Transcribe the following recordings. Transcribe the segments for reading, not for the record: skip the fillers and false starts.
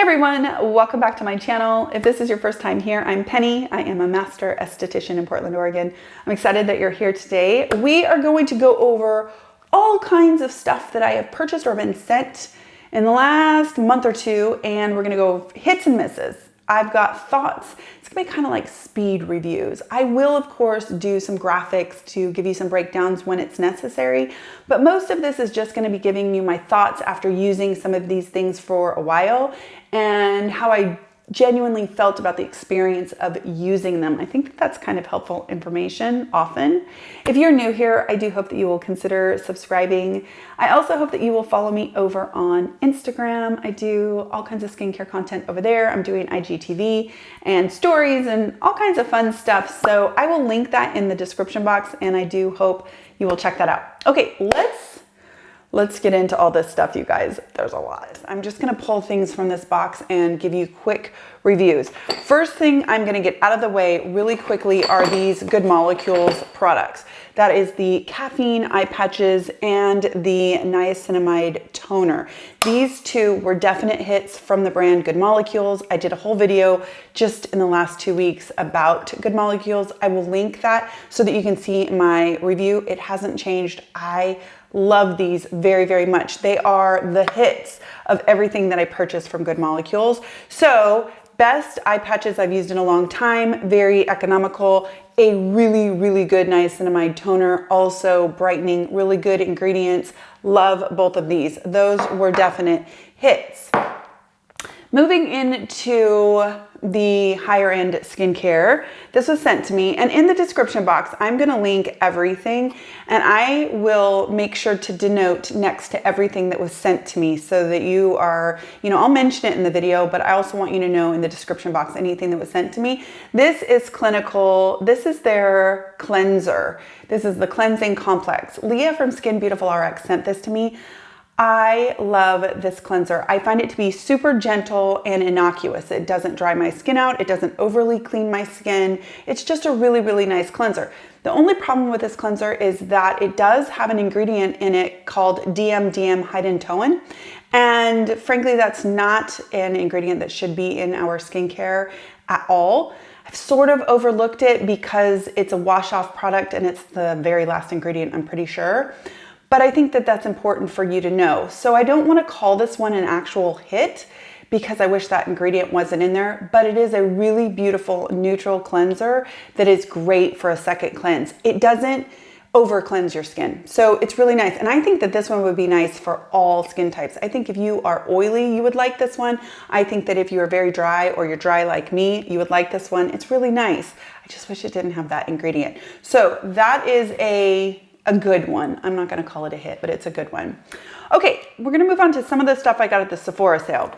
everyone, welcome back to my channel. If this is your first time here, I'm Penny. I am a master esthetician in Portland, Oregon. I'm excited that you're here today. We are going to go over all kinds of stuff that I have purchased or been sent in the last month or two, and we're gonna go hits and misses. I've got thoughts. It's gonna be kind of like speed reviews. I will, of course, do some graphics to give you some breakdowns when it's necessary, but most of this is just gonna be giving you my thoughts after using some of these things for a while and how I genuinely felt about the experience of using them. I think that that's kind of helpful information often. If you're new here, I do hope that you will consider subscribing. I also hope that you will follow me over on Instagram. I do all kinds of skincare content over there. I'm doing IGTV and stories and all kinds of fun stuff. So I will link that in the description box, and I do hope you will check that out. Okay, let's get into all this stuff, you guys. There's a lot. I'm just gonna pull things from this box and give you quick reviews. First thing I'm gonna get out of the way really quickly are these Good Molecules products. That is the caffeine eye patches and the niacinamide toner. These two were definite hits from the brand Good Molecules. I did a whole video just in the last 2 weeks about Good Molecules. I will link that so that you can see my review. It hasn't changed. I love these very, very much. They are the hits of everything that I purchased from Good Molecules. So best eye patches I've used in a long time, very economical, a really, really good niacinamide toner, also brightening, really good ingredients. Love both of these. Those were definite hits. Moving into the higher end skincare, this was sent to me, and in the description box, I'm gonna link everything, and I will make sure to denote next to everything that was sent to me so that you are, I'll mention it in the video, but I also want you to know in the description box anything that was sent to me. This is IsClinical. This is their cleanser. This is the Cleansing Complex. Leah from Skin Beautiful RX sent this to me. I love this cleanser. I find it to be super gentle and innocuous. It doesn't dry my skin out. It doesn't overly clean my skin. It's just a really, really nice cleanser. The only problem with this cleanser is that it does have an ingredient in it called DMDM hydroquinone. And frankly, that's not an ingredient that should be in our skincare at all. I've sort of overlooked it because it's a wash-off product and it's the very last ingredient, I'm pretty sure. But I think that that's important for you to know. So I don't want to call this one an actual hit because I wish that ingredient wasn't in there, but it is a really beautiful neutral cleanser that is great for a second cleanse. It doesn't over cleanse your skin. So it's really nice. And I think that this one would be nice for all skin types. I think if you are oily, you would like this one. I think that if you are very dry or you're dry like me, you would like this one. It's really nice. I just wish it didn't have that ingredient. So that is a good one. I'm not gonna call it a hit, but it's a good one. Okay, we're gonna move on to some of the stuff I got at the Sephora sale.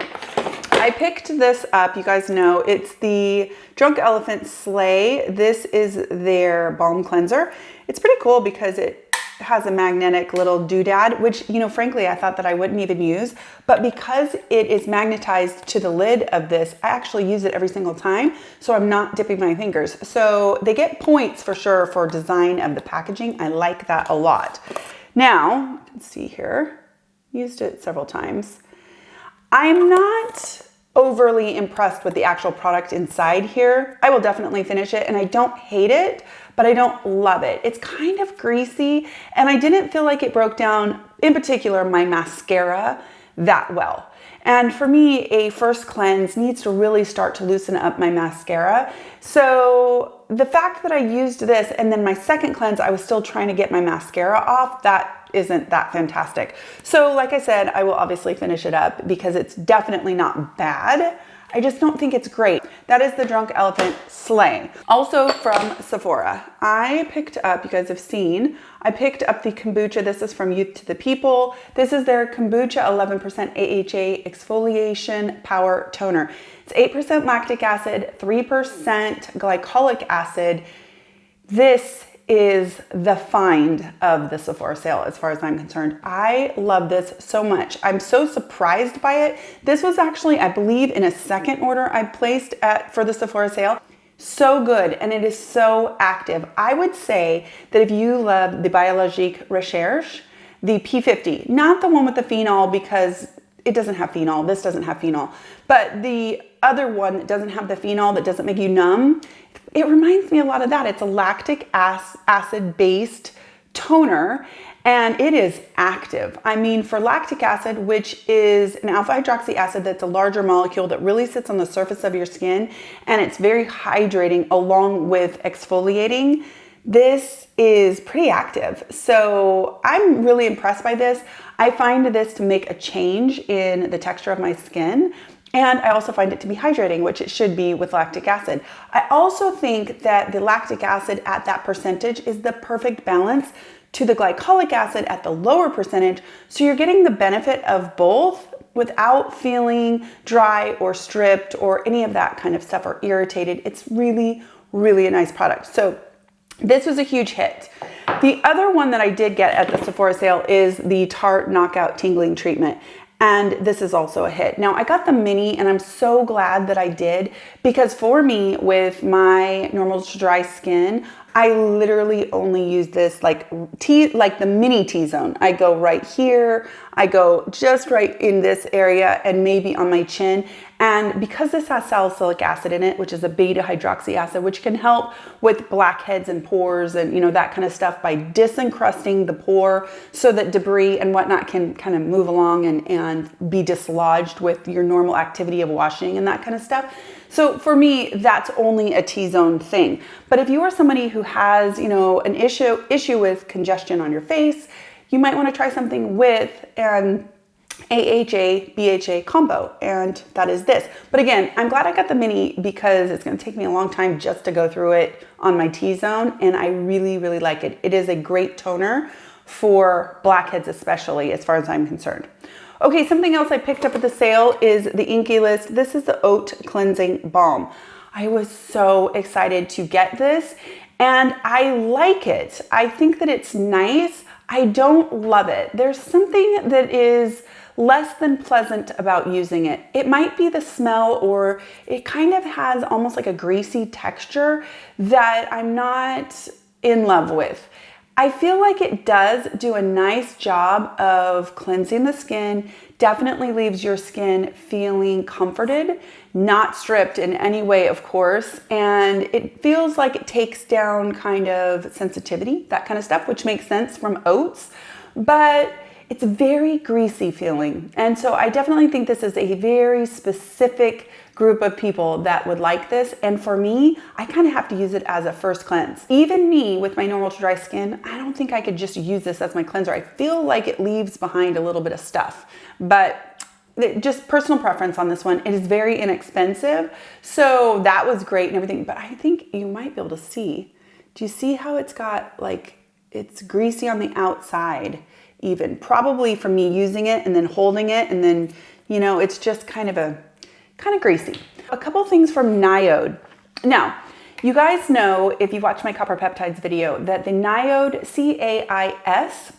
I picked this up, you guys know, it's the Drunk Elephant Slay. This is their balm cleanser. It's pretty cool because it has a magnetic little doodad, which, frankly, I thought that I wouldn't even use, but because it is magnetized to the lid of this, I actually use it every single time, so I'm not dipping my fingers. So they get points for sure for design of the packaging. I like that a lot. Now, let's see here, used it several times. I'm not overly impressed with the actual product inside here. I will definitely finish it, and I don't hate it, but I don't love it. It's kind of greasy, and I didn't feel like it broke down, in particular, my mascara that well. And for me, a first cleanse needs to really start to loosen up my mascara. So the fact that I used this and then my second cleanse, I was still trying to get my mascara off, that isn't that fantastic. So like I said, I will obviously finish it up because it's definitely not bad. I just don't think it's great. That is the Drunk Elephant Slay. Also from Sephora, I picked up, you guys have seen, I picked up the kombucha. This is from Youth to the People. This is their kombucha 11% AHA exfoliation power toner. It's 8% lactic acid, 3% glycolic acid. This is the find of the Sephora sale as far as I'm concerned. I love this so much. I'm so surprised by it. This was actually, I believe, in a second order I placed for the Sephora sale. So good, and it is so active. I would say that if you love the Biologique Recherche, the P50, not the one with the phenol because it doesn't have phenol. This doesn't have phenol. But the other one that doesn't have the phenol, that doesn't make you numb, it reminds me a lot of that. It's a lactic acid based toner, and it is active. I mean, for lactic acid, which is an alpha hydroxy acid that's a larger molecule that really sits on the surface of your skin, and it's very hydrating along with exfoliating, this is pretty active. So I'm really impressed by this. I find this to make a change in the texture of my skin. And I also find it to be hydrating, which it should be with lactic acid. I also think that the lactic acid at that percentage is the perfect balance to the glycolic acid at the lower percentage. So you're getting the benefit of both without feeling dry or stripped or any of that kind of stuff or irritated. It's really, really a nice product. So this was a huge hit. The other one that I did get at the Sephora sale is the Tarte Knockout Tingling Treatment. And this is also a hit. Now I got the mini and I'm so glad that I did, because for me with my normal to dry skin, I literally only use this like the mini T-zone. I go right here, I go just right in this area and maybe on my chin. And because this has salicylic acid in it, which is a beta hydroxy acid, which can help with blackheads and pores and that kind of stuff by disencrusting the pore so that debris and whatnot can kind of move along and be dislodged with your normal activity of washing and that kind of stuff. So for me, that's only a T-zone thing. But if you are somebody who has, an issue with congestion on your face, you might want to try something with an AHA BHA combo, and that is this. But again, I'm glad I got the mini because it's going to take me a long time just to go through it on my T-zone, and I really, really like it. It is a great toner for blackheads, especially as far as I'm concerned. Okay, something else I picked up at the sale is the Inky List. This is the Oat Cleansing Balm. I was so excited to get this, and I like it. I think that it's nice. I don't love it. There's something that is less than pleasant about using it. It might be the smell, or it kind of has almost like a greasy texture that I'm not in love with. I feel like it does do a nice job of cleansing the skin, definitely leaves your skin feeling comforted, not stripped in any way, of course, and it feels like it takes down kind of sensitivity, that kind of stuff, which makes sense from oats, but it's very greasy feeling. And so I definitely think this is a very specific group of people that would like this. And for me, I kind of have to use it as a first cleanse. Even me with my normal to dry skin, I don't think I could just use this as my cleanser. I feel like it leaves behind a little bit of stuff, but just personal preference on this one. It is very inexpensive. So that was great and everything, but I think you might be able to see. Do you see how it's got like, it's greasy on the outside even, probably from me using it and then holding it. And then, it's just kind of greasy. A couple things from NIOD. Now, you guys know, if you watched my copper peptides video, that the NIOD CAIS,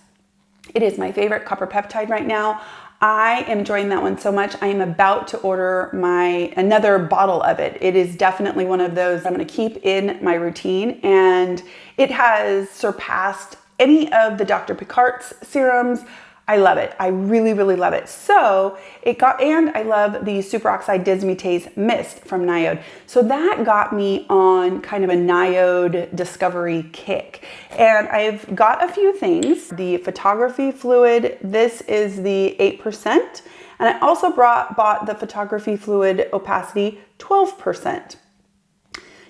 it is my favorite copper peptide right now. I am enjoying that one so much. I am about to order another bottle of it. It is definitely one of those I'm going to keep in my routine, and it has surpassed any of the Dr. Picard's serums. I love it. I really, really love it. So and I love the Superoxide Dismutase Mist from NIOD. So that got me on kind of a NIOD discovery kick. And I've got a few things. The photography fluid, this is the 8%. And I also bought the photography fluid opacity 12%.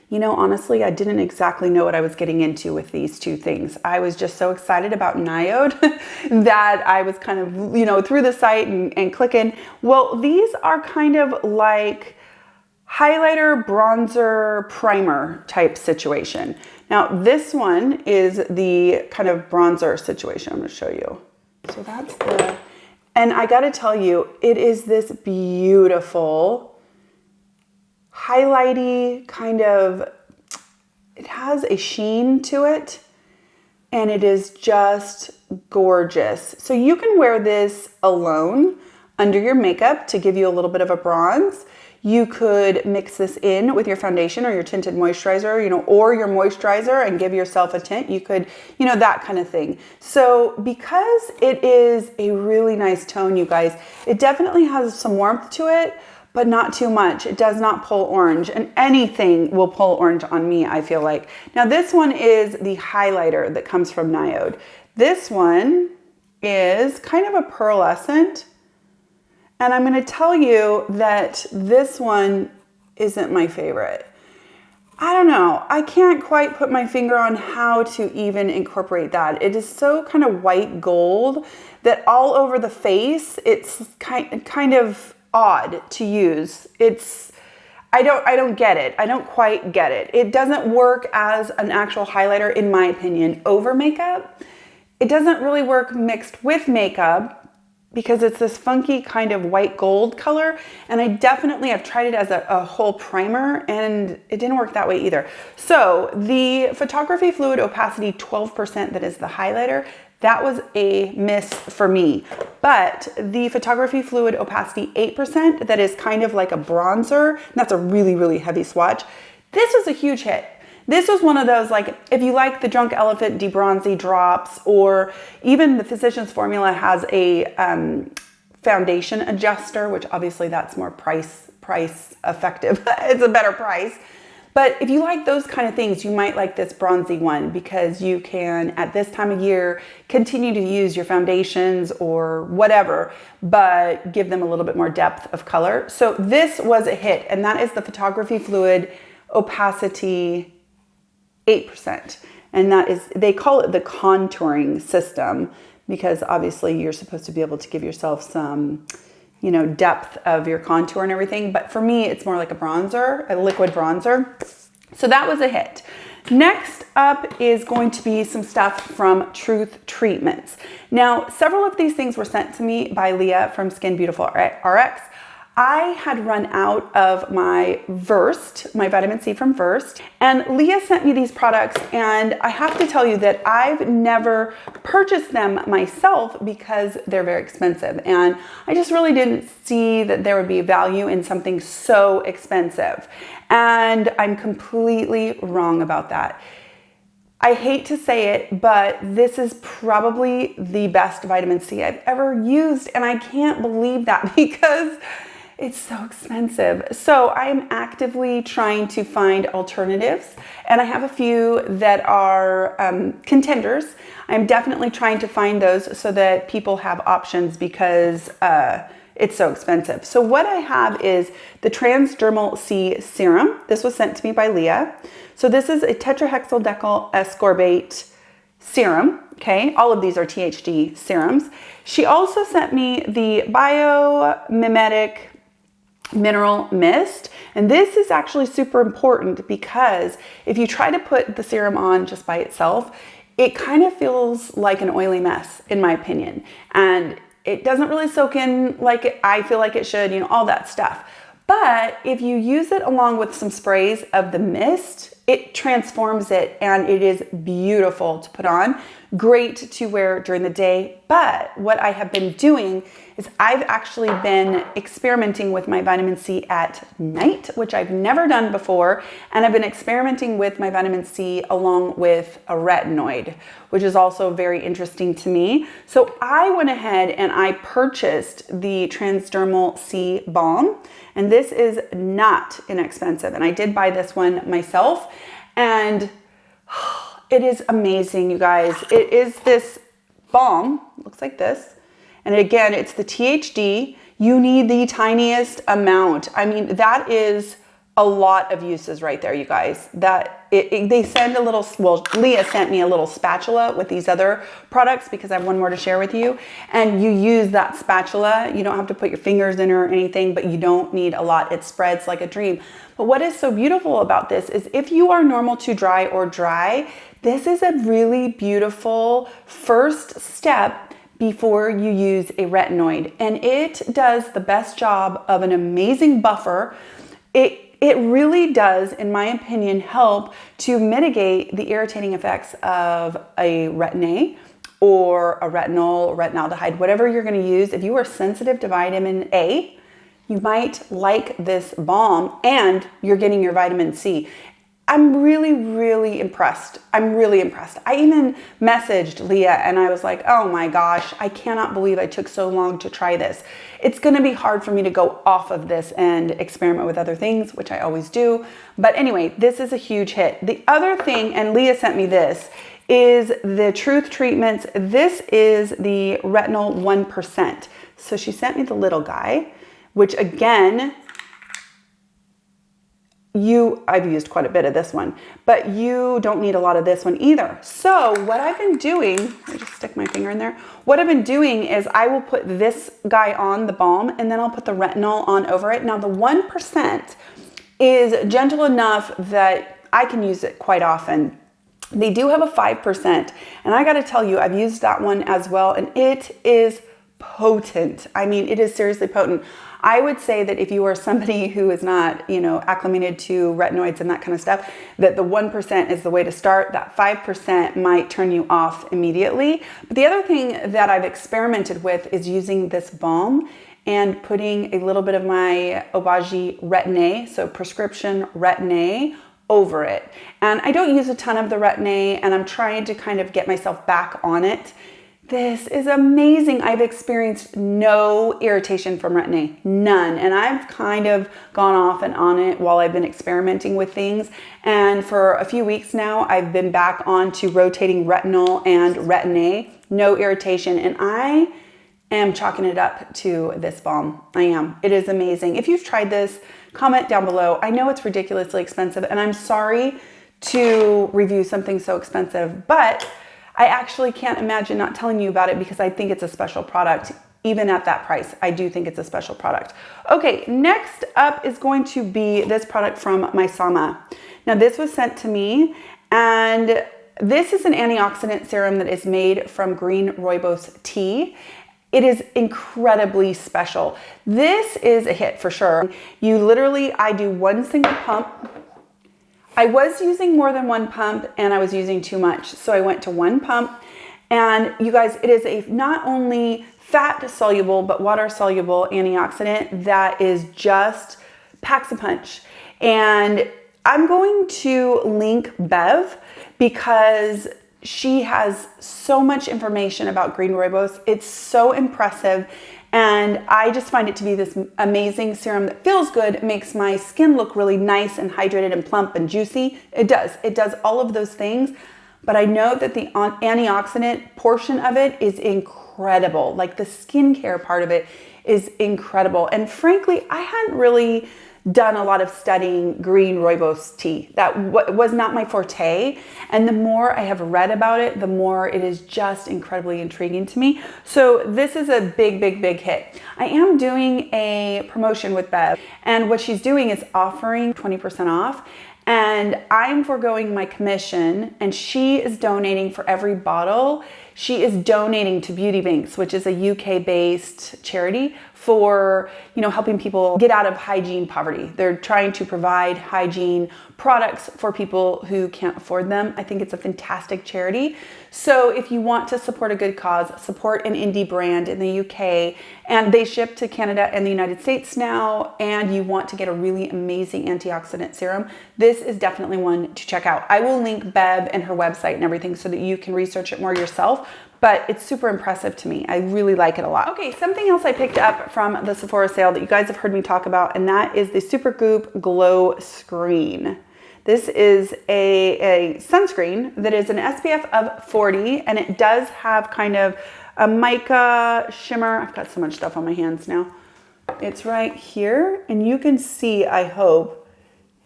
Honestly, I didn't exactly know what I was getting into with these two things. I was just so excited about NIOD that I was kind of, through the site and clicking. Well, these are kind of like highlighter, bronzer, primer type situation. Now, this one is the kind of bronzer situation. I'm going to show you. So that's and I got to tell you, it is this beautiful highlighty kind of, it has a sheen to it, and it is just gorgeous. So you can wear this alone under your makeup to give you a little bit of a bronze. You could mix this in with your foundation or your tinted moisturizer, you know, or your moisturizer and give yourself a tint. You could, you know, that kind of thing. So because it is a really nice tone, you guys, it definitely has some warmth to it, but not too much. It does not pull orange, and anything will pull orange on me, I feel like. Now this one is the highlighter that comes from NIOD. This one is kind of a pearlescent. And I'm going to tell you that this one isn't my favorite. I don't know. I can't quite put my finger on how to even incorporate that. It is so kind of white gold that all over the face, it's kind of odd to use. I don't get it. I don't quite get it. It doesn't work as an actual highlighter, in my opinion, over makeup. It doesn't really work mixed with makeup, because it's this funky kind of white gold color. And I definitely have tried it as a whole primer, and it didn't work that way either. So the Photography Fluid Opacity 12% that is the highlighter, that was a miss for me. But the Photography Fluid Opacity 8% that is kind of like a bronzer, and that's a really, really heavy swatch, this was a huge hit. This was one of those, like, if you like the Drunk Elephant De-Bronzy drops, or even the Physicians Formula has a foundation adjuster, which obviously that's more price effective. It's a better price. But if you like those kind of things, you might like this bronzy one, because you can, at this time of year, continue to use your foundations or whatever, but give them a little bit more depth of color. So this was a hit, and that is the Photography Fluid Opacity 8%. And that is, they call it the contouring system, because obviously you're supposed to be able to give yourself some, you know, depth of your contour and everything. But for me, it's more like a bronzer, a liquid bronzer. So that was a hit. Next up is going to be some stuff from Truth Treatments. Now, several of these things were sent to me by Leah from Skin Beautiful RX. I had run out of my Versed, my vitamin C from Versed, and Leah sent me these products, and I have to tell you that I've never purchased them myself because they're very expensive, and I just really didn't see that there would be value in something so expensive, and I'm completely wrong about that. I hate to say it, but this is probably the best vitamin C I've ever used, and I can't believe that because it's so expensive. So I'm actively trying to find alternatives, and I have a few that are contenders. I'm definitely trying to find those so that people have options, because it's so expensive. So what I have is the Transdermal C Serum. This was sent to me by Leah. So this is a tetrahexyldecyl ascorbate serum. Okay, all of these are THD serums. She also sent me the Mimetic Mineral Mist, and this is actually super important, because if you try to put the serum on just by itself, it kind of feels like an oily mess, in my opinion, and it doesn't really soak in like I feel like it should, you know, all that stuff. But if you use it along with some sprays of the mist, it transforms it, and it is beautiful to put on. Great to wear during the day. But what I have been doing is I've actually been experimenting with my vitamin C at night, which I've never done before. And I've been experimenting with my vitamin C along with a retinoid, which is also very interesting to me. So I went ahead and I purchased the Transdermal C Balm. And this is not inexpensive. And I did buy this one myself. And it is amazing, you guys. It is this balm, looks like this. And again, it's the THD. You need the tiniest amount. I mean, that is a lot of uses right there, you guys. They send a little, well, Leah sent me a little spatula with these other products, because I have one more to share with you. And you use that spatula. You don't have to put your fingers in or anything, but you don't need a lot. It spreads like a dream. But what is so beautiful about this is if you are normal to dry or dry, this is a really beautiful first step before you use a retinoid. And it does the best job of an amazing buffer. It really does, in my opinion, help to mitigate the irritating effects of a retin-A or a retinol, or retinaldehyde, whatever you're going to use. If you are sensitive to vitamin A, you might like this balm, and you're getting your vitamin C. I'm really, really impressed. I'm really impressed. I even messaged Leah and I was like, oh my gosh, I cannot believe I took so long to try this. It's gonna be hard for me to go off of this and experiment with other things, which I always do. But anyway, this is a huge hit. The other thing, and Leah sent me this, is the Truth Treatments. This is the Retinol 1%. So she sent me the little guy, which again, I've used quite a bit of this one, but you don't need a lot of this one either. So what I've been doing, let me just stick my finger in there. What I've been doing is I will put this guy on the balm and then I'll put the retinol on over it. Now the 1% is gentle enough that I can use it quite often. They do have a 5%, and I gotta tell you, I've used that one as well, and it is potent. I mean, it is seriously potent. I would say that if you are somebody who is not, acclimated to retinoids and that kind of stuff, that the 1% is the way to start. That 5% might turn you off immediately. But the other thing that I've experimented with is using this balm and putting a little bit of my Obagi Retin-A, so prescription Retin-A, over it. And I don't use a ton of the Retin-A, and I'm trying to kind of get myself back on it. This is amazing. I've experienced no irritation from Retin-A, none. And I've kind of gone off and on it while I've been experimenting with things. And for a few weeks now, I've been back on to rotating retinol and Retin-A, no irritation. And I am chalking it up to this balm. I am. It is amazing. If you've tried this, comment down below. I know it's ridiculously expensive, and I'm sorry to review something so expensive, but I actually can't imagine not telling you about it because I think it's a special product. Even at that price, I do think it's a special product. Okay, next up is going to be this product from Mysamma. Now this was sent to me, and this is an antioxidant serum that is made from green rooibos tea. It is incredibly special. This is a hit for sure. I do one single pump. I was using more than one pump and I was using too much. So I went to one pump, and you guys, it is a not only fat soluble, but water soluble antioxidant that is just packs a punch. And I'm going to link Bev because she has so much information about green rooibos. It's so impressive. And I just find it to be this amazing serum that feels good, makes my skin look really nice and hydrated and plump and juicy. It does all of those things. But I know that the antioxidant portion of it is incredible. Like the skincare part of it is incredible. And frankly, I hadn't really done a lot of studying green rooibos tea. That was not my forte. And the more I have read about it, the more it is just incredibly intriguing to me. So this is a big, big, big hit. I am doing a promotion with Bev, and what she's doing is offering 20% off. And I'm foregoing my commission, and she is donating for every bottle. She is donating to Beauty Banks, which is a UK-based charity for, helping people get out of hygiene poverty. They're trying to provide hygiene products for people who can't afford them. I think it's a fantastic charity. So if you want to support a good cause, support an indie brand in the UK, and they ship to Canada and the United States now, and you want to get a really amazing antioxidant serum, this is definitely one to check out. I will link Bev and her website and everything so that you can research it more yourself, but it's super impressive to me. I really like it a lot. Okay, something else I picked up from the Sephora sale that you guys have heard me talk about, and that is the Super Goop Glow Screen. This is a sunscreen that is an SPF of 40, and it does have kind of a mica shimmer. I've got so much stuff on my hands now. It's right here, and you can see, I hope,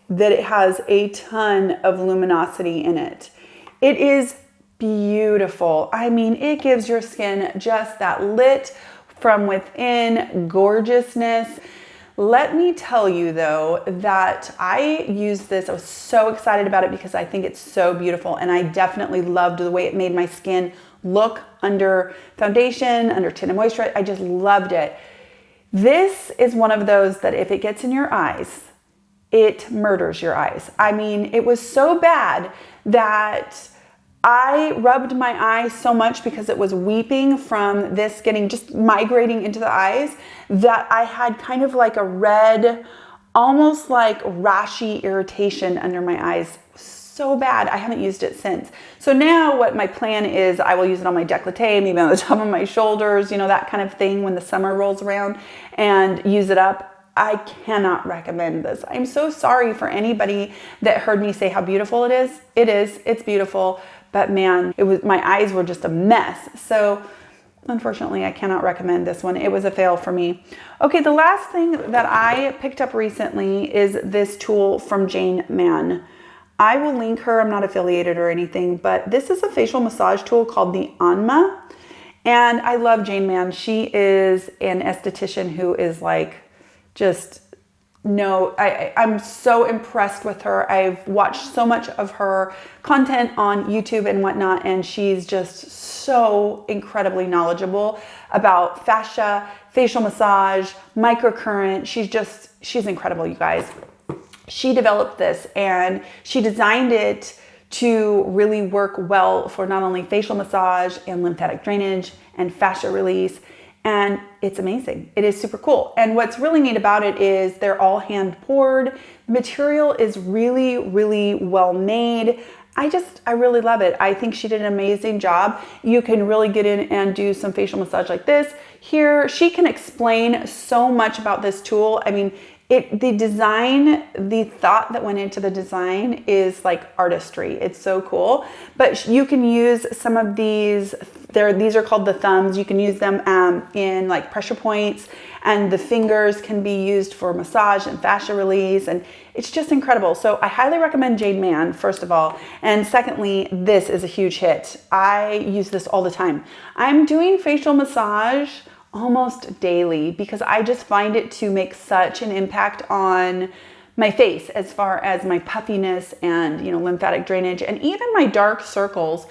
that it has a ton of luminosity in it. It is beautiful. I mean, it gives your skin just that lit from within gorgeousness. Let me tell you though that I used this. I was so excited about it because I think it's so beautiful, and I definitely loved the way it made my skin look under foundation, under tinted moisture. I just loved it. This is one of those that if it gets in your eyes, it murders your eyes. I mean, it was so bad that I rubbed my eyes so much because it was weeping from this getting just migrating into the eyes that I had kind of like a red, almost like rashy irritation under my eyes. So bad. I haven't used it since. So now what my plan is, I will use it on my décolleté, maybe on the top of my shoulders, you know, that kind of thing when the summer rolls around, and use it up. I cannot recommend this. I'm so sorry for anybody that heard me say how beautiful it is. It is. It's beautiful. But man, my eyes were just a mess. So unfortunately, I cannot recommend this one. It was a fail for me. Okay, the last thing that I picked up recently is this tool from Jane Mann. I will link her. I'm not affiliated or anything, but this is a facial massage tool called the Anma. And I love Jane Mann. She is an esthetician who is like just... No, I'm so impressed with her. I've watched so much of her content on YouTube and whatnot, and she's just so incredibly knowledgeable about fascia, facial massage, microcurrent. She's incredible, you guys. She developed this and she designed it to really work well for not only facial massage and lymphatic drainage and fascia release. And it's amazing. It is super cool. And what's really neat about it is they're all hand poured. The material is really, really well made. I really love it. I think she did an amazing job. You can really get in and do some facial massage like this. Here, she can explain so much about this tool. I mean, the design, the thought that went into the design is like artistry. It's so cool. But you can use some of these, these are called the thumbs. You can use them in like pressure points, and the fingers can be used for massage and fascia release. And it's just incredible. So I highly recommend Jane Mann, first of all. And secondly, this is a huge hit. I use this all the time. I'm doing facial massage almost daily because I just find it to make such an impact on my face as far as my puffiness and, you know, lymphatic drainage and even my dark circles.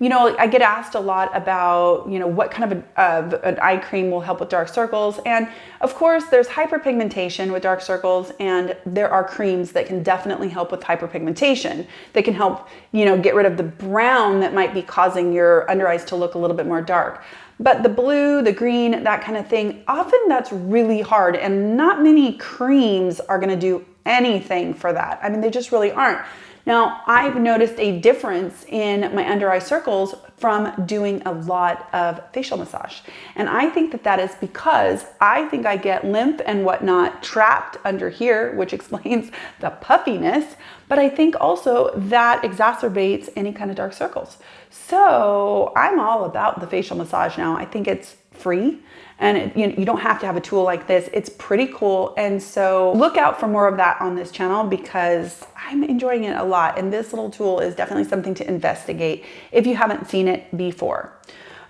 You know, I get asked a lot about, you know, what kind of an eye cream will help with dark circles. And of course, there's hyperpigmentation with dark circles, and there are creams that can definitely help with hyperpigmentation. They can help, you know, get rid of the brown that might be causing your under eyes to look a little bit more dark. But the blue, the green, that kind of thing, often that's really hard, and not many creams are going to do anything for that. I mean, they just really aren't. Now, I've noticed a difference in my under eye circles from doing a lot of facial massage. And I think that that is because I think I get lymph and whatnot trapped under here, which explains the puffiness. But I think also that exacerbates any kind of dark circles. So I'm all about the facial massage now. I think it's free. And you don't have to have a tool like this. It's pretty cool. And so look out for more of that on this channel because I'm enjoying it a lot. And this little tool is definitely something to investigate if you haven't seen it before.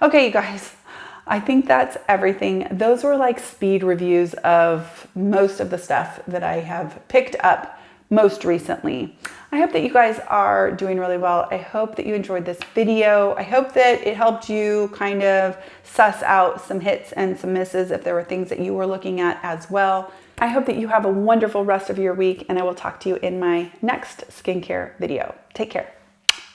Okay, you guys, I think that's everything. Those were like speed reviews of most of the stuff that I have picked up most recently. I hope that you guys are doing really well. I hope that you enjoyed this video. I hope that it helped you kind of suss out some hits and some misses if there were things that you were looking at as well. I hope that you have a wonderful rest of your week, and I will talk to you in my next skincare video. Take care.